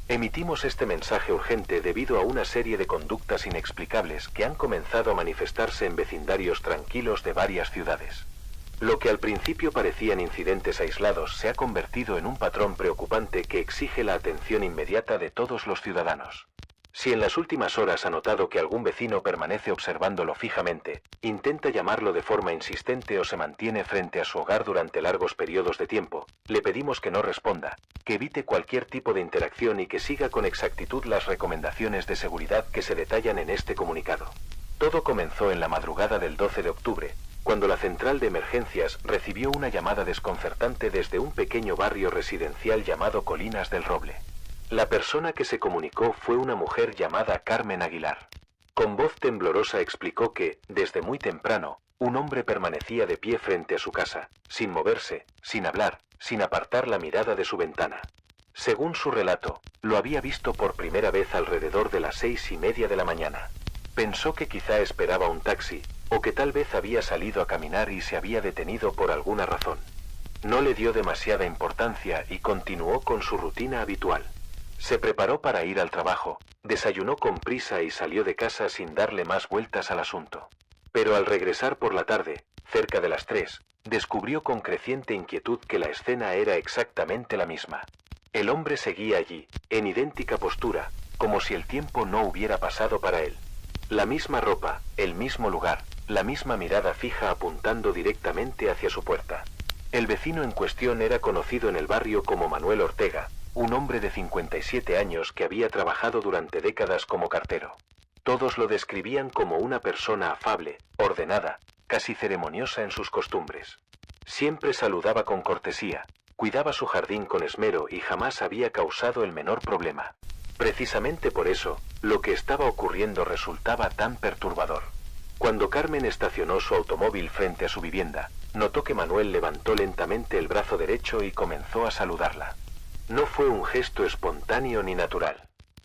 Emitimos este mensaje urgente debido a una serie de conductas inexplicables que han comenzado a manifestarse en vecindarios tranquilos de varias ciudades. Lo que al principio parecían incidentes aislados se ha convertido en un patrón preocupante que exige la atención inmediata de todos los ciudadanos. Si en las últimas horas ha notado que algún vecino permanece observándolo fijamente, intenta llamarlo de forma insistente o se mantiene frente a su hogar durante largos periodos de tiempo, le pedimos que no responda, que evite cualquier tipo de interacción y que siga con exactitud las recomendaciones de seguridad que se detallan en este comunicado. Todo comenzó en la madrugada del 12 de octubre, cuando la central de emergencias recibió una llamada desconcertante desde un pequeño barrio residencial llamado Colinas del Roble. La persona que se comunicó fue una mujer llamada Carmen Aguilar. Con voz temblorosa explicó que, desde muy temprano, un hombre permanecía de pie frente a su casa, sin moverse, sin hablar, sin apartar la mirada de su ventana. Según su relato, lo había visto por primera vez alrededor de las 6:30 de la mañana. Pensó que quizá esperaba un taxi, o que tal vez había salido a caminar y se había detenido por alguna razón. No le dio demasiada importancia y continuó con su rutina habitual. Se preparó para ir al trabajo, desayunó con prisa y salió de casa sin darle más vueltas al asunto. Pero al regresar por la tarde, cerca de las 3, descubrió con creciente inquietud que la escena era exactamente la misma. El hombre seguía allí, en idéntica postura, como si el tiempo no hubiera pasado para él. La misma ropa, el mismo lugar, la misma mirada fija apuntando directamente hacia su puerta. El vecino en cuestión era conocido en el barrio como Manuel Ortega, un hombre de 57 años que había trabajado durante décadas como cartero. Todos lo describían como una persona afable, ordenada, casi ceremoniosa en sus costumbres. Siempre saludaba con cortesía, cuidaba su jardín con esmero y jamás había causado el menor problema. Precisamente por eso, lo que estaba ocurriendo resultaba tan perturbador. Cuando Carmen estacionó su automóvil frente a su vivienda, notó que Manuel levantó lentamente el brazo derecho y comenzó a saludarla. No fue un gesto espontáneo ni natural.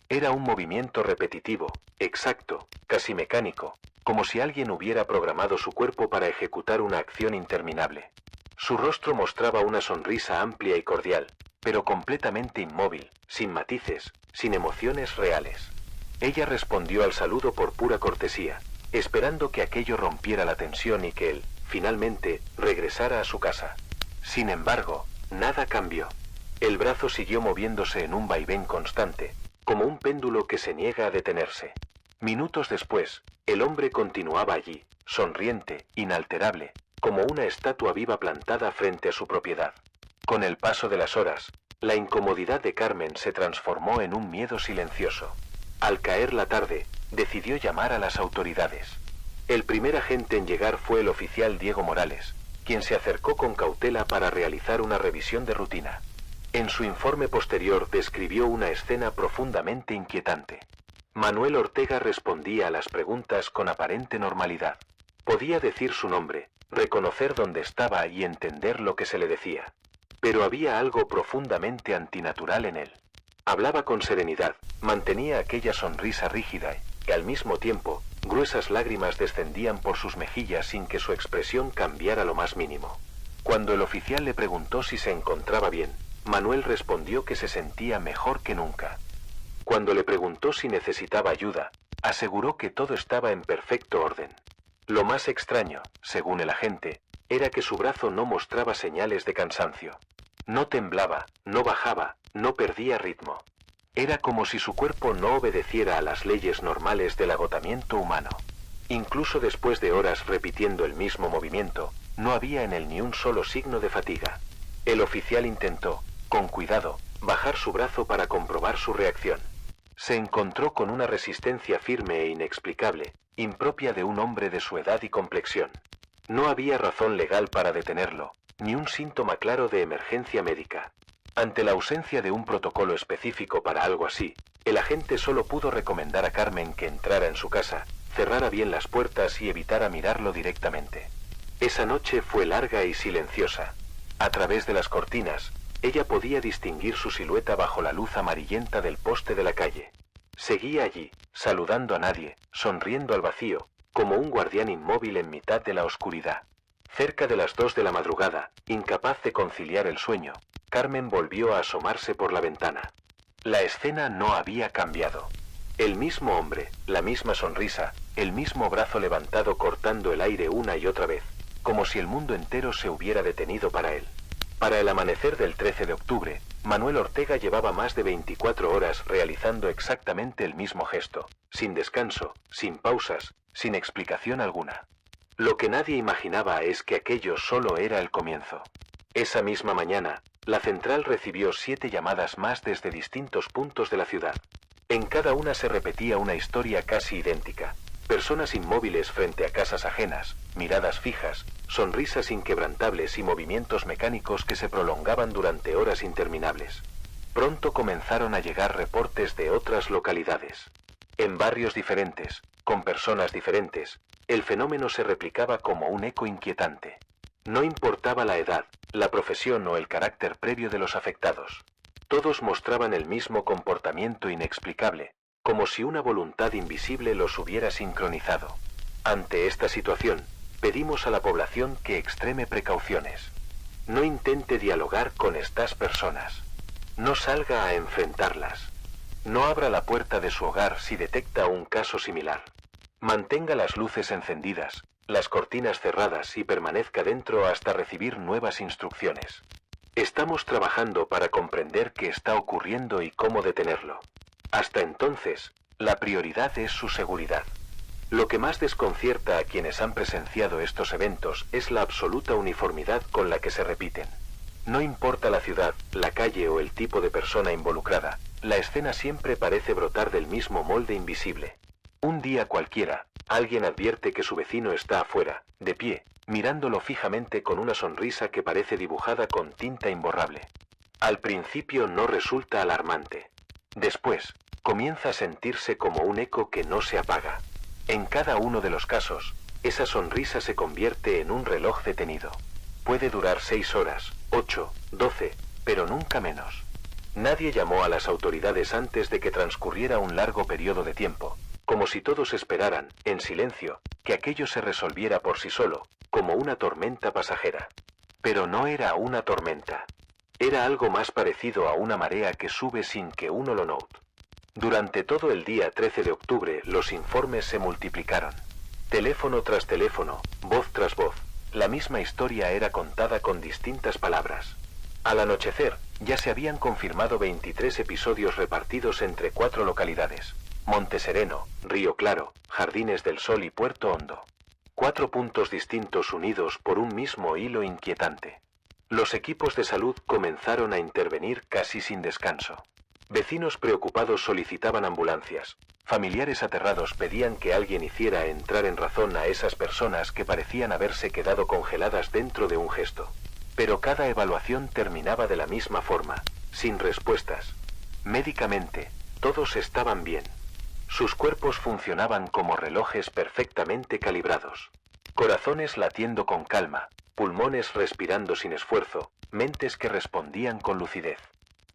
Era un movimiento repetitivo, exacto, casi mecánico, como si alguien hubiera programado su cuerpo para ejecutar una acción interminable. Su rostro mostraba una sonrisa amplia y cordial, pero completamente inmóvil, sin matices, sin emociones reales. Ella respondió al saludo por pura cortesía, esperando que aquello rompiera la tensión y que él, finalmente, regresara a su casa. Sin embargo, nada cambió. El brazo siguió moviéndose en un vaivén constante, como un péndulo que se niega a detenerse. Minutos después, el hombre continuaba allí, sonriente, inalterable, como una estatua viva plantada frente a su propiedad. Con el paso de las horas, la incomodidad de Carmen se transformó en un miedo silencioso. Al caer la tarde, decidió llamar a las autoridades. El primer agente en llegar fue el oficial Diego Morales, quien se acercó con cautela para realizar una revisión de rutina. En su informe posterior describió una escena profundamente inquietante. Manuel Ortega respondía a las preguntas con aparente normalidad. Podía decir su nombre, reconocer dónde estaba y entender lo que se le decía. Pero había algo profundamente antinatural en él. Hablaba con serenidad, mantenía aquella sonrisa rígida y, al mismo tiempo, gruesas lágrimas descendían por sus mejillas sin que su expresión cambiara lo más mínimo. Cuando el oficial le preguntó si se encontraba bien, Manuel respondió que se sentía mejor que nunca. Cuando le preguntó si necesitaba ayuda, aseguró que todo estaba en perfecto orden. Lo más extraño, según el agente, era que su brazo no mostraba señales de cansancio. No temblaba, no bajaba, no perdía ritmo. Era como si su cuerpo no obedeciera a las leyes normales del agotamiento humano. Incluso después de horas repitiendo el mismo movimiento, no había en él ni un solo signo de fatiga. El oficial intentó, con cuidado, bajar su brazo para comprobar su reacción. Se encontró con una resistencia firme e inexplicable, impropia de un hombre de su edad y complexión. No había razón legal para detenerlo, ni un síntoma claro de emergencia médica. Ante la ausencia de un protocolo específico para algo así, el agente solo pudo recomendar a Carmen que entrara en su casa, cerrara bien las puertas y evitara mirarlo directamente. Esa noche fue larga y silenciosa. A través de las cortinas, ella podía distinguir su silueta bajo la luz amarillenta del poste de la calle. Seguía allí, saludando a nadie, sonriendo al vacío, como un guardián inmóvil en mitad de la oscuridad. Cerca de las 2 de la madrugada, incapaz de conciliar el sueño, Carmen volvió a asomarse por la ventana. La escena no había cambiado. El mismo hombre, la misma sonrisa, el mismo brazo levantado cortando el aire una y otra vez, como si el mundo entero se hubiera detenido para él. Para el amanecer del 13 de octubre, Manuel Ortega llevaba más de 24 horas realizando exactamente el mismo gesto, sin descanso, sin pausas, sin explicación alguna. Lo que nadie imaginaba es que aquello solo era el comienzo. Esa misma mañana, la central recibió 7 llamadas más desde distintos puntos de la ciudad. En cada una se repetía una historia casi idéntica. Personas inmóviles frente a casas ajenas, miradas fijas, sonrisas inquebrantables y movimientos mecánicos que se prolongaban durante horas interminables. Pronto comenzaron a llegar reportes de otras localidades. En barrios diferentes, con personas diferentes, el fenómeno se replicaba como un eco inquietante. No importaba la edad, la profesión o el carácter previo de los afectados. Todos mostraban el mismo comportamiento inexplicable, como si una voluntad invisible los hubiera sincronizado. Ante esta situación, pedimos a la población que extreme precauciones. No intente dialogar con estas personas. No salga a enfrentarlas. No abra la puerta de su hogar si detecta un caso similar. Mantenga las luces encendidas, las cortinas cerradas y permanezca dentro hasta recibir nuevas instrucciones. Estamos trabajando para comprender qué está ocurriendo y cómo detenerlo. Hasta entonces, la prioridad es su seguridad. Lo que más desconcierta a quienes han presenciado estos eventos es la absoluta uniformidad con la que se repiten. No importa la ciudad, la calle o el tipo de persona involucrada, la escena siempre parece brotar del mismo molde invisible. Un día cualquiera, alguien advierte que su vecino está afuera, de pie, mirándolo fijamente con una sonrisa que parece dibujada con tinta imborrable. Al principio no resulta alarmante. Después, comienza a sentirse como un eco que no se apaga. En cada uno de los casos, esa sonrisa se convierte en un reloj detenido. Puede durar 6 horas, 8, 12, pero nunca menos. Nadie llamó a las autoridades antes de que transcurriera un largo periodo de tiempo, como si todos esperaran, en silencio, que aquello se resolviera por sí solo, como una tormenta pasajera. Pero no era una tormenta. Era algo más parecido a una marea que sube sin que uno lo note. Durante todo el día 13 de octubre los informes se multiplicaron. Teléfono tras teléfono, voz tras voz, la misma historia era contada con distintas palabras. Al anochecer, ya se habían confirmado 23 episodios repartidos entre 4 localidades: Montesereno, Río Claro, Jardines del Sol y Puerto Hondo. 4 puntos distintos unidos por un mismo hilo inquietante. Los equipos de salud comenzaron a intervenir casi sin descanso. Vecinos preocupados solicitaban ambulancias. Familiares aterrados pedían que alguien hiciera entrar en razón a esas personas que parecían haberse quedado congeladas dentro de un gesto. Pero cada evaluación terminaba de la misma forma, sin respuestas. Médicamente, todos estaban bien. Sus cuerpos funcionaban como relojes perfectamente calibrados. Corazones latiendo con calma, pulmones respirando sin esfuerzo, mentes que respondían con lucidez.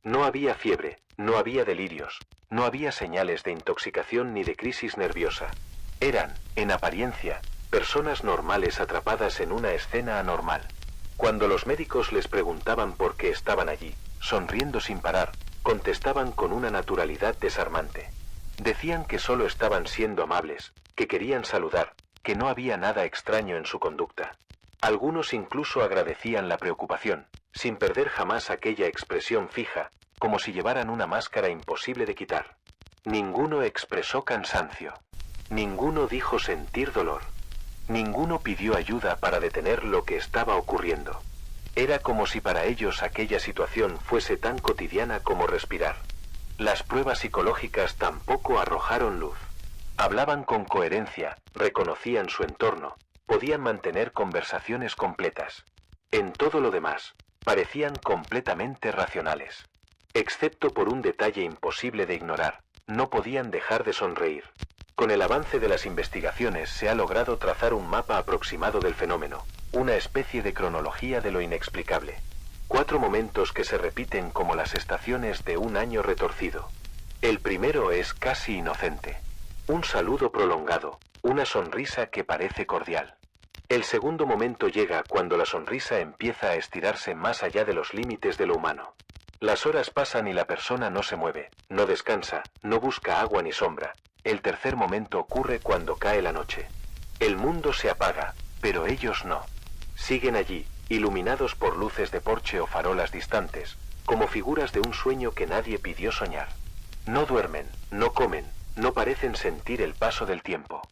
No había fiebre, no había delirios, no había señales de intoxicación ni de crisis nerviosa. Eran, en apariencia, personas normales atrapadas en una escena anormal. Cuando los médicos les preguntaban por qué estaban allí, sonriendo sin parar, contestaban con una naturalidad desarmante. Decían que solo estaban siendo amables, que querían saludar, que no había nada extraño en su conducta. Algunos incluso agradecían la preocupación, sin perder jamás aquella expresión fija, como si llevaran una máscara imposible de quitar. Ninguno expresó cansancio. Ninguno dijo sentir dolor. Ninguno pidió ayuda para detener lo que estaba ocurriendo. Era como si para ellos aquella situación fuese tan cotidiana como respirar. Las pruebas psicológicas tampoco arrojaron luz. Hablaban con coherencia, reconocían su entorno, podían mantener conversaciones completas. En todo lo demás, parecían completamente racionales. Excepto por un detalle imposible de ignorar, no podían dejar de sonreír. Con el avance de las investigaciones se ha logrado trazar un mapa aproximado del fenómeno, una especie de cronología de lo inexplicable. 4 momentos que se repiten como las estaciones de un año retorcido. El primero es casi inocente. Un saludo prolongado, una sonrisa que parece cordial. El segundo momento llega cuando la sonrisa empieza a estirarse más allá de los límites de lo humano. Las horas pasan y la persona no se mueve, no descansa, no busca agua ni sombra. El tercer momento ocurre cuando cae la noche. El mundo se apaga, pero ellos no. Siguen allí, iluminados por luces de porche o farolas distantes, como figuras de un sueño que nadie pidió soñar. No duermen, no comen, no parecen sentir el paso del tiempo.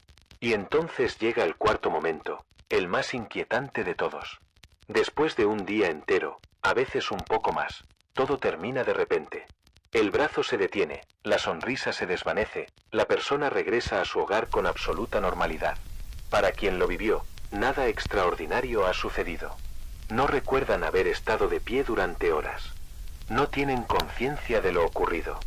Y entonces llega el cuarto momento, el más inquietante de todos. Después de un día entero, a veces un poco más, todo termina de repente. El brazo se detiene, la sonrisa se desvanece, la persona regresa a su hogar con absoluta normalidad. Para quien lo vivió, nada extraordinario ha sucedido. No recuerdan haber estado de pie durante horas. No tienen conciencia de lo ocurrido.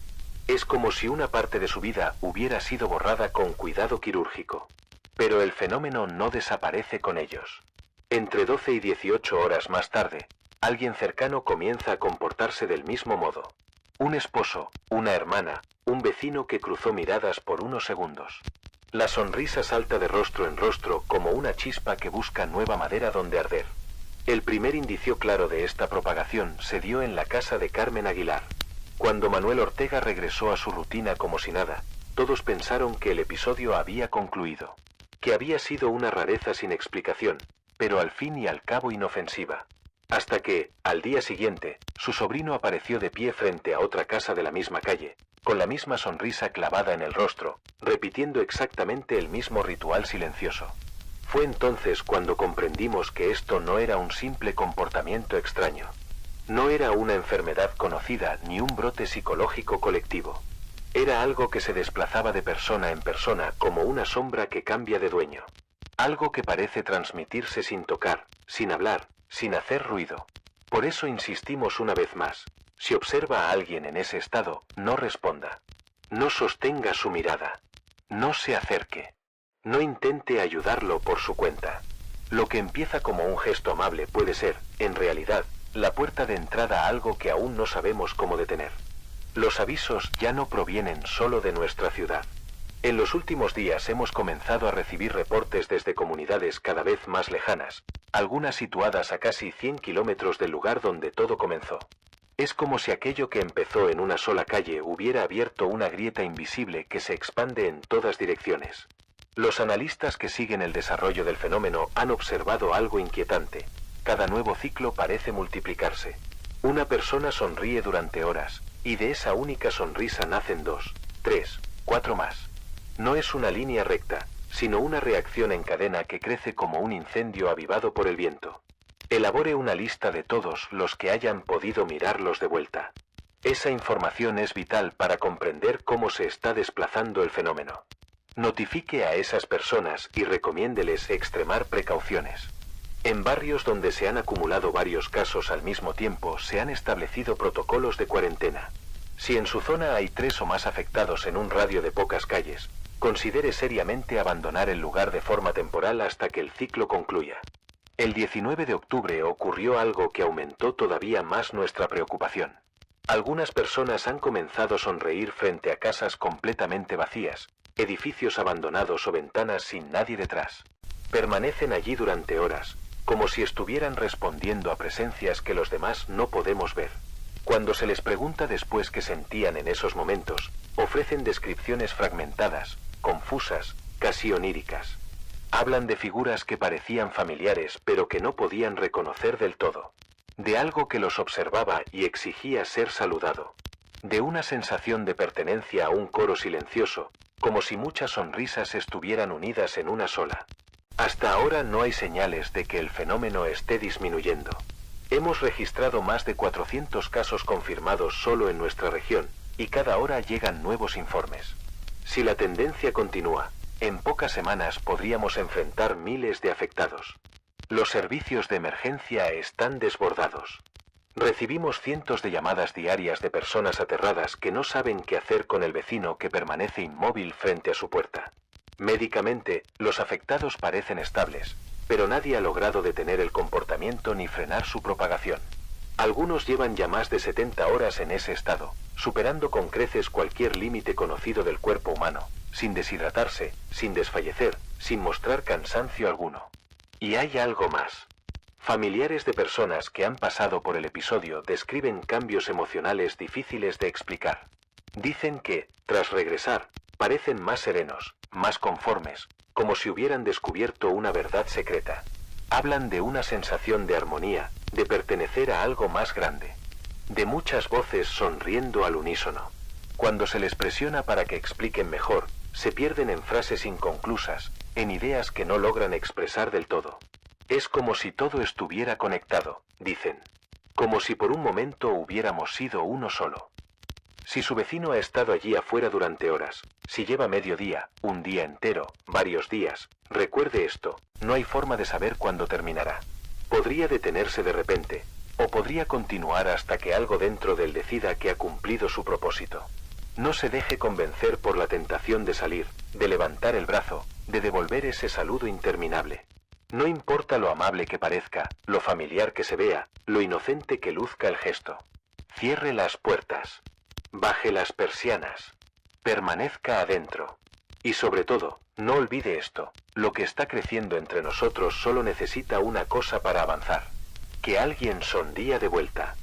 Es como si una parte de su vida hubiera sido borrada con cuidado quirúrgico. Pero el fenómeno no desaparece con ellos. Entre 12 y 18 horas más tarde, alguien cercano comienza a comportarse del mismo modo. Un esposo, una hermana, un vecino que cruzó miradas por unos segundos. La sonrisa salta de rostro en rostro como una chispa que busca nueva madera donde arder. El primer indicio claro de esta propagación se dio en la casa de Carmen Aguilar. Cuando Manuel Ortega regresó a su rutina como si nada, todos pensaron que el episodio había concluido. Que había sido una rareza sin explicación, pero al fin y al cabo inofensiva. Hasta que, al día siguiente, su sobrino apareció de pie frente a otra casa de la misma calle, con la misma sonrisa clavada en el rostro, repitiendo exactamente el mismo ritual silencioso. Fue entonces cuando comprendimos que esto no era un simple comportamiento extraño. No era una enfermedad conocida ni un brote psicológico colectivo. Era algo que se desplazaba de persona en persona como una sombra que cambia de dueño. Algo que parece transmitirse sin tocar, sin hablar, sin hacer ruido. Por eso insistimos una vez más. Si observa a alguien en ese estado, no responda. No sostenga su mirada. No se acerque. No intente ayudarlo por su cuenta. Lo que empieza como un gesto amable puede ser, en realidad, la puerta de entrada a algo que aún no sabemos cómo detener. Los avisos ya no provienen solo de nuestra ciudad. En los últimos días hemos comenzado a recibir reportes desde comunidades cada vez más lejanas, algunas situadas a casi 100 kilómetros del lugar donde todo comenzó. Es como si aquello que empezó en una sola calle hubiera abierto una grieta invisible que se expande en todas direcciones. Los analistas que siguen el desarrollo del fenómeno han observado algo inquietante. Cada nuevo ciclo parece multiplicarse. Una persona sonríe durante horas, y de esa única sonrisa nacen 2, 3, 4 más. No es una línea recta, sino una reacción en cadena que crece como un incendio avivado por el viento. Elabore una lista de todos los que hayan podido mirarlos de vuelta. Esa información es vital para comprender cómo se está desplazando el fenómeno. Notifique a esas personas y recomiéndeles extremar precauciones. En barrios donde se han acumulado varios casos al mismo tiempo se han establecido protocolos de cuarentena. Si en su zona hay 3 o más afectados en un radio de pocas calles, considere seriamente abandonar el lugar de forma temporal hasta que el ciclo concluya. El 19 de octubre ocurrió algo que aumentó todavía más nuestra preocupación. Algunas personas han comenzado a sonreír frente a casas completamente vacías, edificios abandonados o ventanas sin nadie detrás. Permanecen allí durante horas, como si estuvieran respondiendo a presencias que los demás no podemos ver. Cuando se les pregunta después qué sentían en esos momentos, ofrecen descripciones fragmentadas, confusas, casi oníricas. Hablan de figuras que parecían familiares pero que no podían reconocer del todo. De algo que los observaba y exigía ser saludado. De una sensación de pertenencia a un coro silencioso, como si muchas sonrisas estuvieran unidas en una sola. Hasta ahora no hay señales de que el fenómeno esté disminuyendo. Hemos registrado más de 400 casos confirmados solo en nuestra región, y cada hora llegan nuevos informes. Si la tendencia continúa, en pocas semanas podríamos enfrentar miles de afectados. Los servicios de emergencia están desbordados. Recibimos cientos de llamadas diarias de personas aterradas que no saben qué hacer con el vecino que permanece inmóvil frente a su puerta. Médicamente, los afectados parecen estables, pero nadie ha logrado detener el comportamiento ni frenar su propagación. Algunos llevan ya más de 70 horas en ese estado, superando con creces cualquier límite conocido del cuerpo humano, sin deshidratarse, sin desfallecer, sin mostrar cansancio alguno. Y hay algo más. Familiares de personas que han pasado por el episodio describen cambios emocionales difíciles de explicar. Dicen que, tras regresar, parecen más serenos, más conformes, como si hubieran descubierto una verdad secreta. Hablan de una sensación de armonía, de pertenecer a algo más grande. De muchas voces sonriendo al unísono. Cuando se les presiona para que expliquen mejor, se pierden en frases inconclusas, en ideas que no logran expresar del todo. Es como si todo estuviera conectado, dicen. Como si por un momento hubiéramos sido uno solo. Si su vecino ha estado allí afuera durante horas, si lleva medio día, un día entero, varios días, recuerde esto, no hay forma de saber cuándo terminará. Podría detenerse de repente, o podría continuar hasta que algo dentro de él decida que ha cumplido su propósito. No se deje convencer por la tentación de salir, de levantar el brazo, de devolver ese saludo interminable. No importa lo amable que parezca, lo familiar que se vea, lo inocente que luzca el gesto. Cierre las puertas. Baje las persianas. Permanezca adentro. Y sobre todo, no olvide esto, lo que está creciendo entre nosotros solo necesita una cosa para avanzar. Que alguien sonría de vuelta.